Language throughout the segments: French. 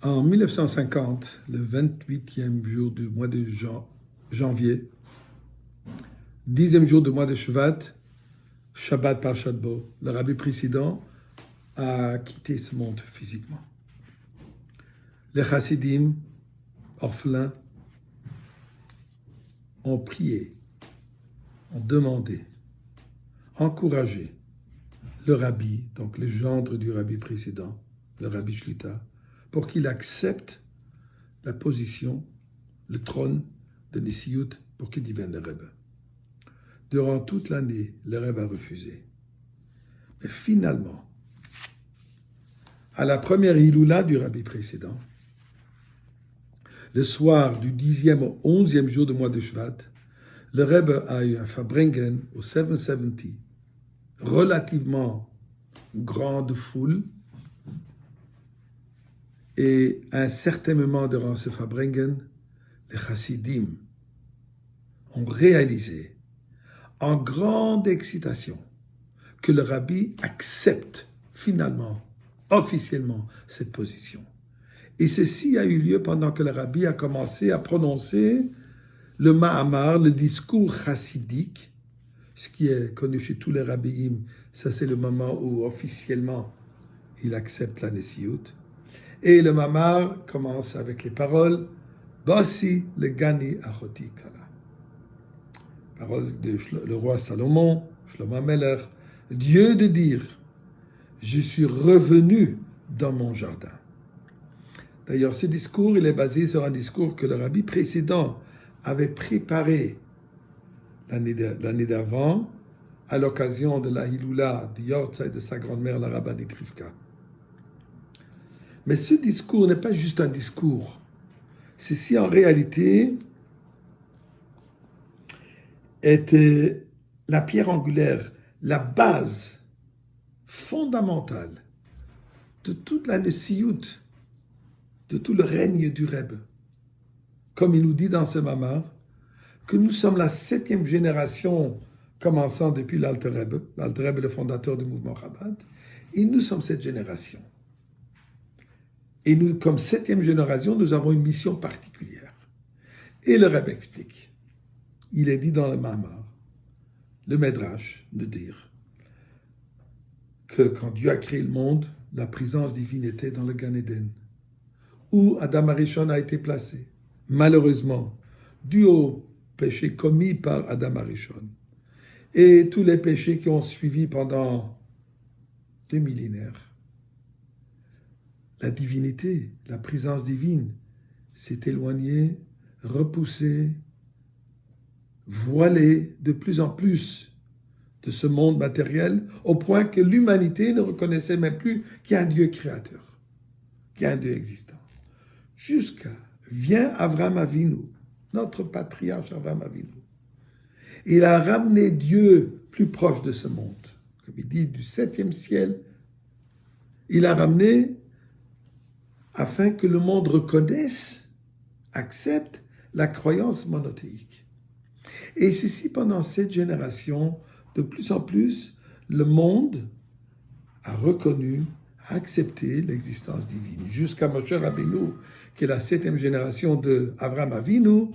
En 1950, le 28e jour du mois de janvier, 10e jour du mois de Shvat, Shabbat par Bo, le rabbi précédent a quitté ce monde physiquement. Les chassidim, orphelins, ont prié, ont demandé, encouragé le rabbi, donc le gendre du rabbi précédent, le rabbi Shlita, pour qu'il accepte la position, le trône de Nesiut pour qu'il devienne le Rebbe. Durant toute l'année, le Rebbe a refusé. Mais finalement, à la première Hiloula du rabbi précédent, le soir du 10e au 11e jour du mois de Shvat, le Rebbe a eu un Farbrengen au 770, relativement grande foule, et à un certain moment durant ce Farbrengen, les chassidim ont réalisé en grande excitation que le rabbi accepte finalement, officiellement, cette position. Et ceci a eu lieu pendant que le rabbi a commencé à prononcer le Mahamar, le discours chassidique, ce qui est connu chez tous les rabbis. Ça c'est le moment où officiellement il accepte la Nesiut. Et le Mahamar commence avec les paroles Bossi le Gani Achoti Kala. Parole de le roi Salomon, Shlomo HaMelech, Dieu de dire je suis revenu dans mon jardin. D'ailleurs, ce discours, il est basé sur un discours que le rabbi précédent avait préparé l'année d'avant à l'occasion de la Hiloula du Yortzeit de sa grand-mère, la rabbinite Rivka. Mais ce discours n'est pas juste un discours. Ceci, en réalité, était la pierre angulaire, la base fondamentale de toute la Nesiut, de tout le règne du Rebbe. Comme il nous dit dans ce Mamar, que nous sommes la 7e génération, commençant depuis l'Alter Rebbe est le fondateur du mouvement Chabad, et nous sommes cette génération. Et nous, comme 7e génération, nous avons une mission particulière. Et le Rebbe explique. Il est dit dans le Mamar, le Medrash, de dire que quand Dieu a créé le monde, la présence divine était dans le Gan Eden, où Adam Arishon a été placé. Malheureusement, dû au péché commis par Adam Arishon et tous les péchés qui ont suivi pendant des millénaires, la divinité, la présence divine s'est éloignée, repoussée, voilée de plus en plus de ce monde matériel, au point que l'humanité ne reconnaissait même plus qu'il y a un Dieu créateur, qu'il y a un Dieu existant. Jusqu'à vient Avraham Avinu, notre patriarche Avraham Avinu. Il a ramené Dieu plus proche de ce monde. Comme il dit, du 7e ciel, il a ramené afin que le monde reconnaisse, accepte la croyance monothéique. Et ceci, pendant cette génération, de plus en plus, le monde a reconnu, a accepté l'existence divine. Jusqu'à Moshe Rabbeinu, qui est la 7e génération de Avraham Avinu,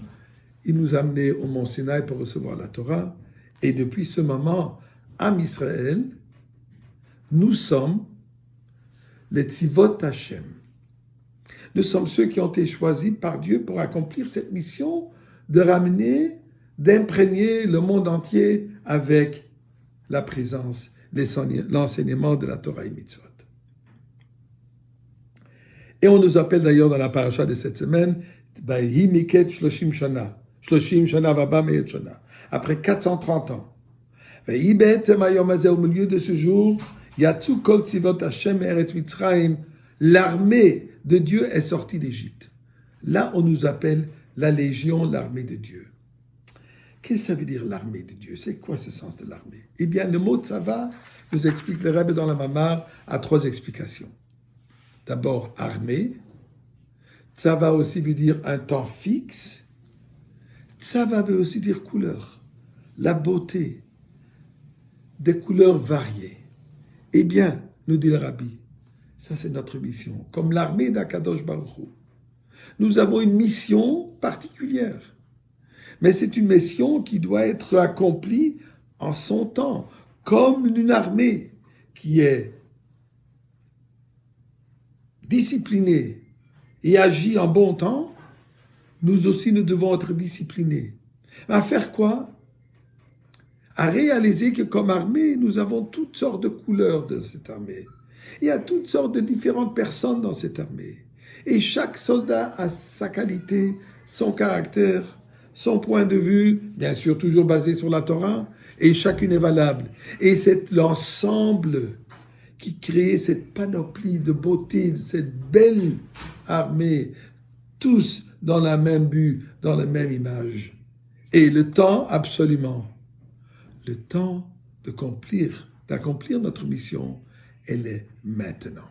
il nous a amenés au Mont Sinaï pour recevoir la Torah. Et depuis ce moment, Am Israël, nous sommes les Tzivot Hashem. Nous sommes ceux qui ont été choisis par Dieu pour accomplir cette mission de ramener, d'imprégner le monde entier avec la présence, l'enseignement de la Torah et Mitzvot. Et on nous appelle d'ailleurs dans la paracha de cette semaine, après 430 ans. Au milieu de ce jour, l'armée de Dieu est sortie d'Égypte. Là, on nous appelle la Légion, l'armée de Dieu. Qu'est-ce que ça veut dire l'armée de Dieu? C'est quoi ce sens de l'armée? Eh bien, le mot Tsava, nous explique le Rebbe dans la Mamar, à 3 explications. D'abord, armée. Tsava aussi veut dire un temps fixe. Tsava veut aussi dire couleur, la beauté, des couleurs variées. Eh bien, nous dit le Rabbi, Ça, c'est notre mission. Comme l'armée d'Akadosh Baruch Hu. Nous avons une mission particulière. Mais c'est une mission qui doit être accomplie en son temps. Comme une armée qui est disciplinée et agit en bon temps, nous aussi, nous devons être disciplinés. À faire quoi? À réaliser que comme armée, nous avons toutes sortes de couleurs de cette armée. Il y a toutes sortes de différentes personnes dans cette armée. Et chaque soldat a sa qualité, son caractère, son point de vue, bien sûr toujours basé sur la Torah, et chacune est valable. Et c'est l'ensemble qui crée cette panoplie de beauté, cette belle armée, tous dans la même but, dans la même image. Et le temps, absolument. Le temps d'accomplir notre mission, elle est maintenant.